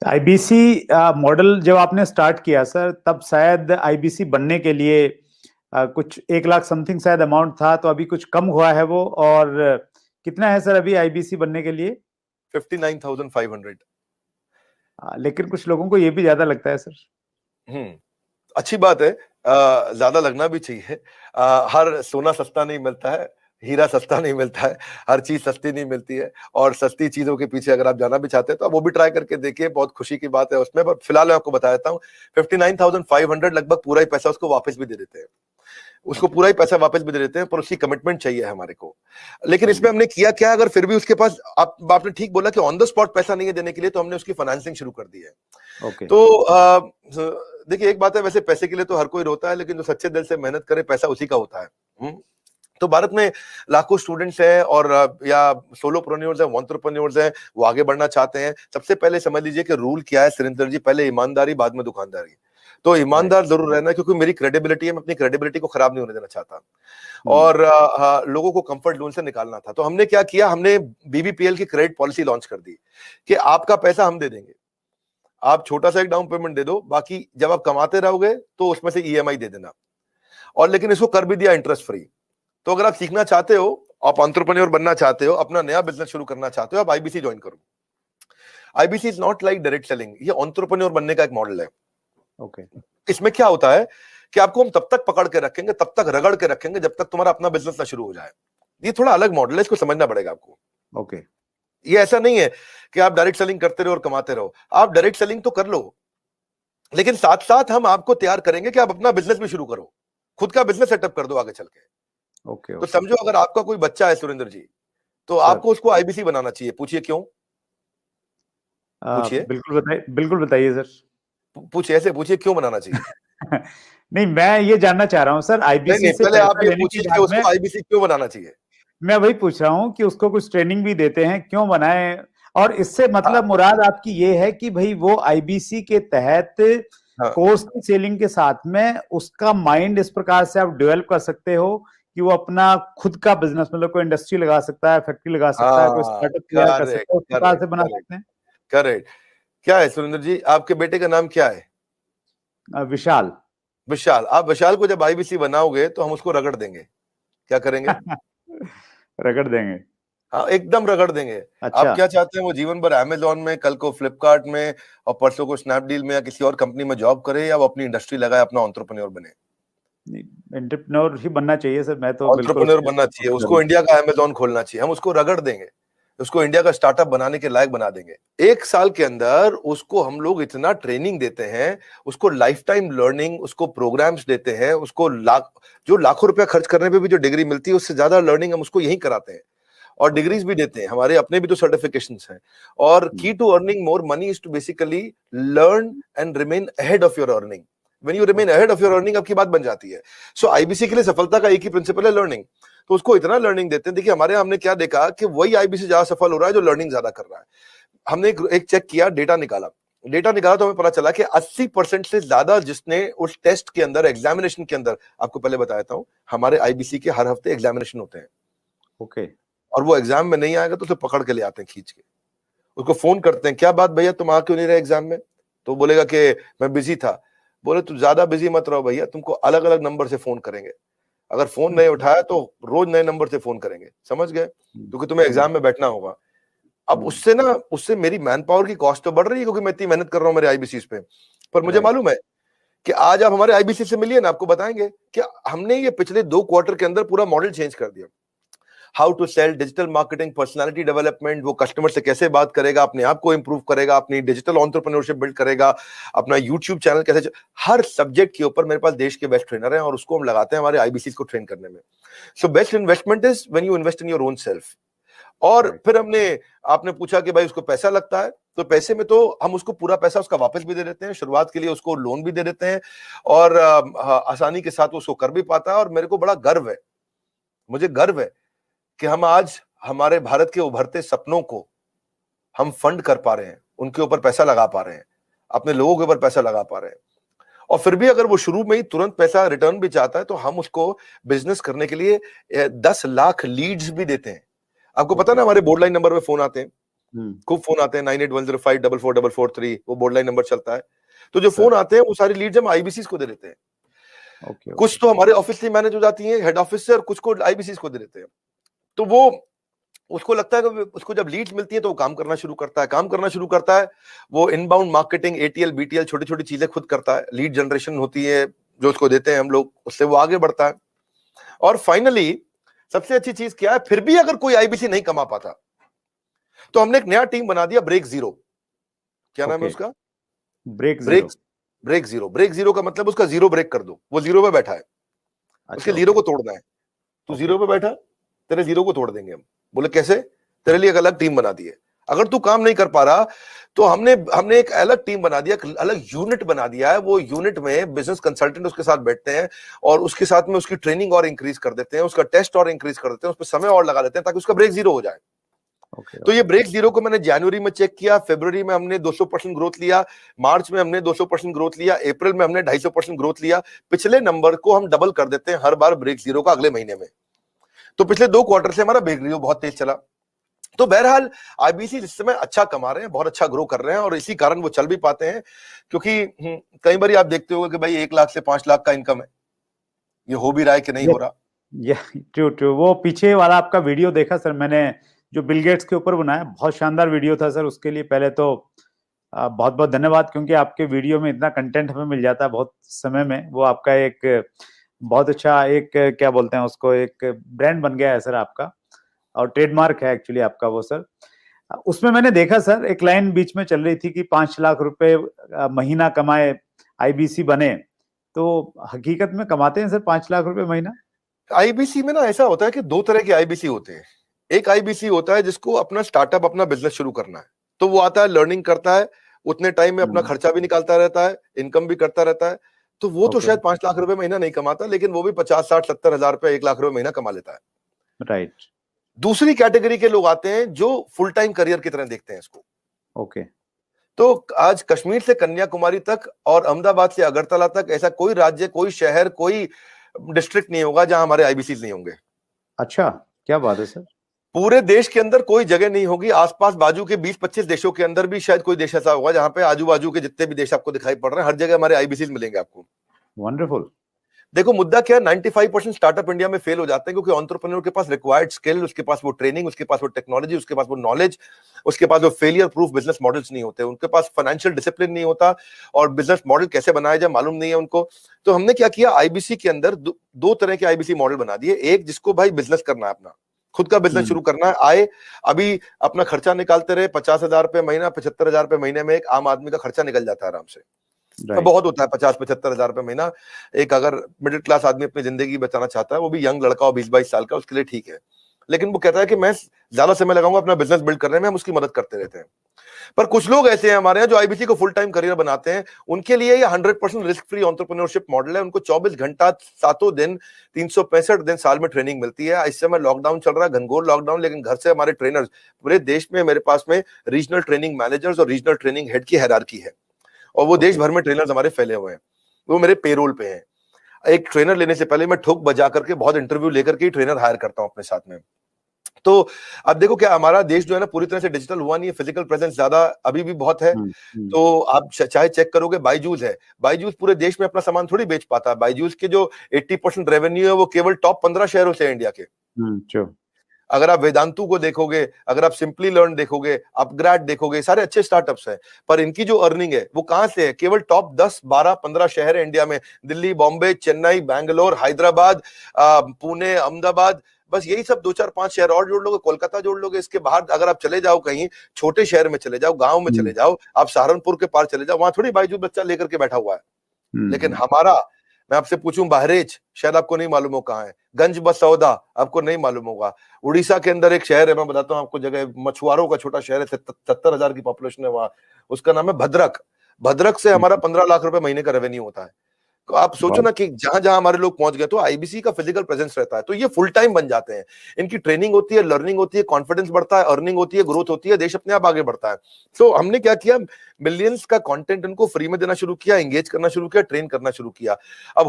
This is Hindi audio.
आईबीसी मॉडल जब आपने स्टार्ट किया सर, तब शायद आईबीसी बनने के लिए कुछ 1 लाख समथिंग शायद अमाउंट था, तो अभी कुछ कम हुआ है वो। और कितना है सर अभी आईबीसी बनने के लिए? 59,500। लेकिन कुछ लोगों को ये भी ज्यादा लगता है सर। अच्छी बात है, ज्यादा लगना भी चाहिए। हर सोना सस्ता नहीं मिलता है, हीरा सस्ता नहीं मिलता है, हर चीज सस्ती नहीं मिलती है। और सस्ती चीजों के पीछे अगर आप जाना भी चाहते हैं तो आप वो भी ट्राई करके देखिए, बहुत खुशी की बात है उसमें। पर फिलहाल मैं आपको बता देता हूँ, 59,500 लगभग पूरा ही पैसा उसको वापस भी दे देते हैं, उसको पूरा ही पैसा वापस भी दे देते हैं, पर उसकी कमिटमेंट चाहिए हमारे को। लेकिन इसमें हमने किया क्या, अगर फिर भी उसके पास, आपने ठीक बोला कि ऑन द स्पॉट पैसा नहीं है देने के लिए, तो हमने उसकी फाइनेंसिंग शुरू कर दी है। तो देखिए, एक बात है, वैसे पैसे के लिए तो हर कोई रोता है, लेकिन जो सच्चे दिल से मेहनत करे पैसा उसी का होता है। तो भारत में लाखों स्टूडेंट्स हैं और या सोलोप्रेन्योर्स हैं, एंटरप्रेन्योर्स हैं, वो आगे बढ़ना चाहते हैं। सबसे पहले समझ लीजिए कि रूल क्या है सुरेंद्र जी, पहले ईमानदारी, बाद में दुकानदारी। तो ईमानदार जरूर रहना, क्योंकि मेरी क्रेडिबिलिटी है, मैं अपनी क्रेडिबिलिटी को खराब नहीं होने देना चाहता, और लोगों को कंफर्ट जोन से निकालना था। तो हमने क्या किया, हमने बीबीपीएल की क्रेडिट पॉलिसी लॉन्च कर दी कि आपका पैसा हम दे देंगे, आप छोटा सा एक डाउन पेमेंट दे दो, बाकी जब आप कमाते रहोगे तो उसमें से ईएमआई दे देना। और लेकिन इसको कर भी दिया इंटरेस्ट फ्री। तो अगर आप सीखना चाहते हो, आप एंटरप्रेन्योर बनना चाहते हो, अपना नया बिजनेस शुरू करना चाहते हो, आप आईबीसी ज्वाइन करो। IBC is not like direct selling, ये एंटरप्रेन्योर बनने का एक मॉडल है। इसमें क्या होता है कि आपको हम तब तक पकड़ के रखेंगे, तब तक रगड़ के रखेंगे, जब तक तुम्हारा अपना बिजनेस ना शुरू हो जाए। ये थोड़ा अलग मॉडल है, इसको समझना पड़ेगा आपको। ये ऐसा नहीं है कि आप डायरेक्ट सेलिंग करते रहो और कमाते रहो। आप डायरेक्ट सेलिंग तो कर लो, लेकिन साथ साथ हम आपको तैयार करेंगे कि आप अपना बिजनेस भी शुरू करो, खुद का बिजनेस सेटअप कर दो आगे चल के। तो समझो, अगर आपका कोई बच्चा है सुरेंद्र जी, तो आपको उसको आईबीसी बनाना चाहिए। पूछिए क्यों? पूछिए। बिल्कुल बताइए सर। पूछिए, ऐसे पूछिए क्यों बनाना चाहिए। नहीं, मैं ये जानना चाह रहा हूँ सर, आईबीसी से पहले आप ये पूछिए कि उसको आईबीसी क्यों बनाना चाहिए। मैं वही पूछ रहा हूँ कि उसको कुछ ट्रेनिंग भी देते हैं, क्यों बनाए? और इससे मतलब मुराद आपकी ये है कि भाई वो आईबीसी के तहत कोर्स की सेलिंग के साथ में उसका माइंड इस प्रकार से आप डेवलप कर सकते हो कि वो अपना खुद का बिजनेस, मतलब कोई इंडस्ट्री लगा सकता है, फैक्ट्री लगा सकता है, कोई स्टार्टअप तैयार कर सकता है, उस प्रकार से बना सकते हैं। करेक्ट। क्या है सुरेंद्र जी, आपके बेटे का नाम क्या है? विशाल। विशाल। आप विशाल को जब आईबीसी बनाओगे तो हम उसको रगड़ देंगे। क्या करेंगे? रगड़ देंगे। हाँ, एकदम रगड़ देंगे। अच्छा। आप क्या चाहते हैं, वो जीवन भर अमेजोन में, कल को फ्लिपकार्ट में, और परसों को स्नैपडील में या किसी और कंपनी में जॉब करे, या वो अपनी इंडस्ट्री लगाए, अपना एंटरप्रेन्योर बने? एंटरप्रेन्योर ही बनना चाहिए सर। मैं तो बिल्कुल एंटरप्रेन्योर बनना चाहिए, उसको इंडिया का अमेजोन खोलना चाहिए। हम उसको रगड़ देंगे, उसको इंडिया का स्टार्टअप बनाने के लायक बना देंगे। 1 साल के अंदर उसको हम लोग इतना ट्रेनिंग देते हैं, उसको लाइफ टाइम लर्निंग, उसको प्रोग्राम्स देते हैं, उसको जो लाखों रुपया खर्च करने पे भी जो डिग्री मिलती है, उससे ज्यादा लर्निंग हम उसको यही कराते हैं, और डिग्रीज भी देते हैं। हमारे अपने भी तो सर्टिफिकेशंस हैं। और key to earning more money is to basically learn and remain ahead of your earning. When you remain ahead of your earning, आपकी बात बन जाती है। सो आईबीसी के लिए सफलता का एक ही प्रिंसिपल है, लर्निंग। तो उसको इतना लर्निंग देते हैं। देखिए, हमारे हमने क्या देखा कि वही आईबीसी ज्यादा सफल हो रहा है जो लर्निंग ज्यादा कर रहा है। हमने एक चेक किया, डेटा निकाला तो हमें पता चला कि 80% से ज्यादा जिसने उस टेस्ट के अंदर, एग्जामिनेशन के अंदर, आपको पहले बताता हूं, हमारे आईबीसी के हर हफ्ते एग्जामिनेशन होते हैं। और वो एग्जाम में नहीं आएगा तो उसे पकड़ के ले आते हैं खींच के, उसको फोन करते हैं, क्या बात भैया, तुम आ क्यों नहीं रहे एग्जाम में? तो बोलेगा कि मैं बिजी था। बोले तू ज्यादा बिजी मत रहो भैया, तुमको अलग अलग नंबर से फोन करेंगे, अगर फोन नहीं उठाया तो रोज नए नंबर से फोन करेंगे, समझ गए? क्योंकि तुम्हें एग्जाम में बैठना होगा। अब उससे मेरी मैन पावर की कॉस्ट तो बढ़ रही है, क्योंकि मैं इतनी मेहनत कर रहा हूं मेरे आईबीसी पे। पर मुझे मालूम है कि आज आप हमारे आईबीसी से मिलिए ना, आपको बताएंगे कि हमने ये पिछले 2 क्वार्टर के अंदर पूरा मॉडल चेंज कर दिया। How to sell, digital marketing, personality development, वो कस्टमर से कैसे बात करेगा, अपने आप को इंप्रूव करेगा, अपनी डिजिटल एंटरप्रेन्योरशिप बिल्ड करेगा, अपना यूट्यूब चैनल कैसे हर सब्जेक्ट के ऊपर मेरे पास देश के बेस्ट ट्रेनर हैं, और उसको हम लगाते हैं हमारे आईबीसी को ट्रेन करने में। So best investment is when you invest in your own self. और फिर आपने पूछा कि भाई उसको पैसा लगता है, तो पैसे में तो हम उसको पूरा पैसा उसका वापस भी दे देते हैं, शुरुआत के लिए उसको लोन भी दे देते हैं, और आसानी के साथ उसको कर भी पाता है। और मेरे को बड़ा गर्व है, मुझे गर्व है कि हम आज हमारे भारत के उभरते सपनों को हम फंड कर पा रहे हैं, उनके ऊपर पैसा लगा पा रहे हैं, अपने लोगों के ऊपर पैसा लगा पा रहे हैं। और फिर भी अगर वो शुरू में ही तुरंत पैसा रिटर्न भी चाहता है, तो हम उसको बिजनेस करने के लिए 10 लाख लीड्स भी देते हैं। आपको पता ना, हमारे बोर्ड लाइन नंबर पे फोन आते हैं, खूब फोन आते हैं 9810544443, वो बोर्ड लाइन नंबर चलता है। तो जो फोन आते हैं वो सारी लीड्स हम आईबीसी को दे देते हैं। कुछ तो हमारे ऑफिस से मैनेज हो जाती है हेड ऑफिस से, और कुछ को आईबीसी को दे देते हैं। तो वो उसको लगता है कि उसको जब लीड्स मिलती है तो वो काम करना शुरू करता है। वो इनबाउंड मार्केटिंग, एटीएल बीटीएल छोटी छोटी चीजें खुद करता है। लीड जनरेशन होती है जो उसको देते हैं हम लोग, उससे वो आगे बढ़ता है। और फाइनली सबसे अच्छी चीज क्या है, फिर भी अगर कोई आईबीसी नहीं कमा पाता तो हमने एक नया टीम बना दिया, ब्रेक जीरो। क्या नाम है उसका? Break zero. ब्रेक जीरो का मतलब उसका जीरो ब्रेक कर दो। वो जीरो पे बैठा है, उसके जीरो को तोड़ना है। तू जीरो पे बैठा, तेरे जीरो को तोड़ देंगे हम। बोले कैसे? तेरे लिए एक अलग टीम बना दी है। अगर तू काम नहीं कर पा रहा तो हमने एक अलग टीम बना दिया, अलग यूनिट बना दिया है। वो यूनिट में बिजनेस कंसल्टेंट उसके साथ बैठते हैं और उसके साथ में उसकी ट्रेनिंग और इंक्रीज कर देते हैं, उसका टेस्ट और इंक्रीज कर देते हैं, उस पर समय और लगा देते हैं ताकि उसका ब्रेक जीरो हो जाए। तो ये ब्रेक जीरो को मैंने जनवरी में चेक किया, फरवरी में हमने 200% ग्रोथ लिया, मार्च में हमने 200% ग्रोथ लिया, अप्रैल में हमने 250% ग्रोथ लिया। पिछले नंबर को हम डबल कर देते हैं हर बार ब्रेक जीरो का अगले महीने में। तो पिछले 2 क्वार्टर से हमारा ब्रेक जीरो बहुत तेज चला। तो बहरहाल आईबीसी इस समय अच्छा कमा रहे हैं, बहुत अच्छा ग्रो कर रहे हैं, और इसी कारण वो चल भी पाते हैं। क्योंकि कई बार आप देखते होंगे कि भाई 1 लाख से 5 लाख का इनकम है, ये हो भी रहा है कि नहीं हो रहा। ट्रू। वो पीछे वाला आपका वीडियो देखा सर मैंने, जो बिल गेट्स के ऊपर बनाया, बहुत शानदार वीडियो था सर। उसके लिए पहले तो बहुत बहुत धन्यवाद, क्योंकि आपके वीडियो में इतना कंटेंट हमें मिल जाता है बहुत समय में। वो आपका एक बहुत अच्छा एक क्या बोलते हैं उसको, एक ब्रांड बन गया है सर आपका, और ट्रेडमार्क है एक्चुअली आपका वो सर। उसमें मैंने देखा सर एक लाइन बीच में चल रही थी कि 5 लाख रुपए महीना कमाए आईबीसी बने, तो हकीकत में कमाते हैं सर 5 लाख रुपए महीना? आईबीसी में ना ऐसा होता है कि 2 तरह के आईबीसी होते हैं। एक आईबीसी होता है जिसको अपना स्टार्टअप, अपना बिजनेस शुरू करना है, तो वो आता है, लर्निंग करता है, उतने टाइम में अपना खर्चा भी निकालता रहता है, इनकम भी करता रहता है। तो वो तो शायद 5 लाख रुपए महीना नहीं कमाता, लेकिन वो भी 50, 60, 70 हजार रुपए, 1 लाख रुपए महीना कमा लेता है। राइट। दूसरी कैटेगरी के लोग आते हैं जो फुल टाइम करियर की तरह देखते हैं इसको। ओके। तो आज कश्मीर से कन्याकुमारी तक और अहमदाबाद से अगरतला तक ऐसा कोई राज्य, कोई शहर, कोई डिस्ट्रिक्ट नहीं होगा जहां हमारे आईबीसी नहीं होंगे। अच्छा, क्या बात है सर। पूरे देश के अंदर कोई जगह नहीं होगी, आसपास बाजू के 20-25 देशों के अंदर भी शायद कोई देश ऐसा होगा जहां पे आजू बाजू के जितने भी देश आपको दिखाई पड़ रहे हैं, हर जगह हमारे आईबीसी मिलेंगे आपको। वंडरफुल। देखो मुद्दा क्या है, 95% स्टार्टअप इंडिया में फेल हो जाते हैं क्योंकि एंटरप्रेन्योर के पास रिक्वायर्ड स्किल, उसके पास वो ट्रेनिंग, उसके पास वो टेक्नोलॉजी, उसके पास वो नॉलेज, उसके पास वो फेलियर प्रूफ बिजनेस मॉडल्स नहीं होते, उनके पास फाइनेंशियल डिसिप्लिन नहीं होता, और बिजनेस मॉडल कैसे बनाया जाए मालूम नहीं है उनको। तो हमने क्या किया, आईबीसी के अंदर 2 तरह के आईबीसी मॉडल बना दिए। एक जिसको भाई बिजनेस करना है, अपना खुद का बिजनेस शुरू करना है, आए अभी अपना खर्चा निकालते रहे, 50,000 रुपए महीना, 75,000 रुपए महीने में एक आम आदमी का खर्चा निकल जाता है आराम से। तो बहुत होता है 50-75 हजार रुपए महीना। एक अगर मिडिल क्लास आदमी अपनी जिंदगी बचाना चाहता है, वो भी यंग लड़का हो 20-22 साल का, उसके लिए ठीक है। लेकिन वो कहता है कि मैं ज्यादा समय लगाऊंगा अपना बिजनेस बिल्ड करने में, हम उसकी मदद करते रहते हैं। पर कुछ लोग ऐसे हैं हमारे यहाँ जो आईबीसी को फुल टाइम करियर बनाते हैं, उनके लिए ये 100% रिस्क फ्री एंटरप्रेन्योरशिप मॉडल है। उनको 24 घंटा 7 दिन 365 दिन साल में ट्रेनिंग मिलती है। इस समय लॉकडाउन चल रहा है, घनघोर लॉकडाउन, लेकिन घर से हमारे ट्रेनर्स पूरे देश में, मेरे पास में रीजनल ट्रेनिंग मैनेजर्स और रीजनल ट्रेनिंग हेड की हायरार्की है, और वो देश भर में ट्रेनर्स हमारे फैले हुए हैं, वो मेरे पेरोल पे हैं। एक ट्रेनर लेने से पहले मैं ठोक बजा करके बहुत इंटरव्यू लेकर के ट्रेनर हायर करता हूं अपने साथ में। तो अब देखो क्या हमारा देश जो है ना पूरी तरह से डिजिटल हुआ नहीं है, फिजिकल प्रेजेंस ज्यादा अभी भी बहुत है। तो आप चाहे चेक करोगे, बायजूस है, बायजूस पूरे देश में अपना सामान थोड़ी बेच पाता है। बायजूस के जो 80% रेवेन्यू है वो केवल टॉप 15 शहरों से है इंडिया के। अगर आप वेदांतु को देखोगे, अगर आप सिंपली लर्न देखोगे, अपग्रेड देखोगे, सारे अच्छे स्टार्टअप्स हैं, पर इनकी जो अर्निंग है वो कहां से है? केवल टॉप 10, 12, 15 शहर है इंडिया में, दिल्ली, बॉम्बे, चेन्नई, बैंगलोर, हैदराबाद, पुणे, अहमदाबाद, बस यही सब 2, 4, 5 शहर और जोड़ लोगे, कोलकाता जोड़ लोगे। इसके बाहर अगर आप चले जाओ, कहीं छोटे शहर में चले जाओ, गांव में चले जाओ, आप सहारनपुर के पार चले जाओ, वहां थोड़ी बायजूस बच्चा लेकर के बैठा हुआ है। लेकिन हमारा, मैं आपसे पूछूं, बहरेच शायद आपको नहीं मालूम हो कहां है, गंज बसौदा आपको नहीं मालूम होगा, उड़ीसा के अंदर एक शहर है, मैं बताता हूं आपको जगह, मछुआरों का छोटा शहर है, 70,000 की पॉपुलेशन है वहां, उसका नाम है भद्रक। भद्रक से हमारा 15 लाख रुपए महीने का रेवेन्यू होता है। तो आप सोचो ना कि जहां जहां हमारे लोग पहुंच गए, तो आईबीसी का फिजिकल प्रेजेंस रहता है, तो ये फुल टाइम बन जाते हैं। इनकी ट्रेनिंग होती है, लर्निंग होती है, कॉन्फिडेंस बढ़ता है, अर्निंग होती है, ग्रोथ होती है, देश अपने आप आगे बढ़ता है। तो हमने क्या किया, मिलियंस का कंटेंट इनको फ्री में देना शुरू किया, एंगेज करना शुरू किया, ट्रेन करना शुरू किया। अब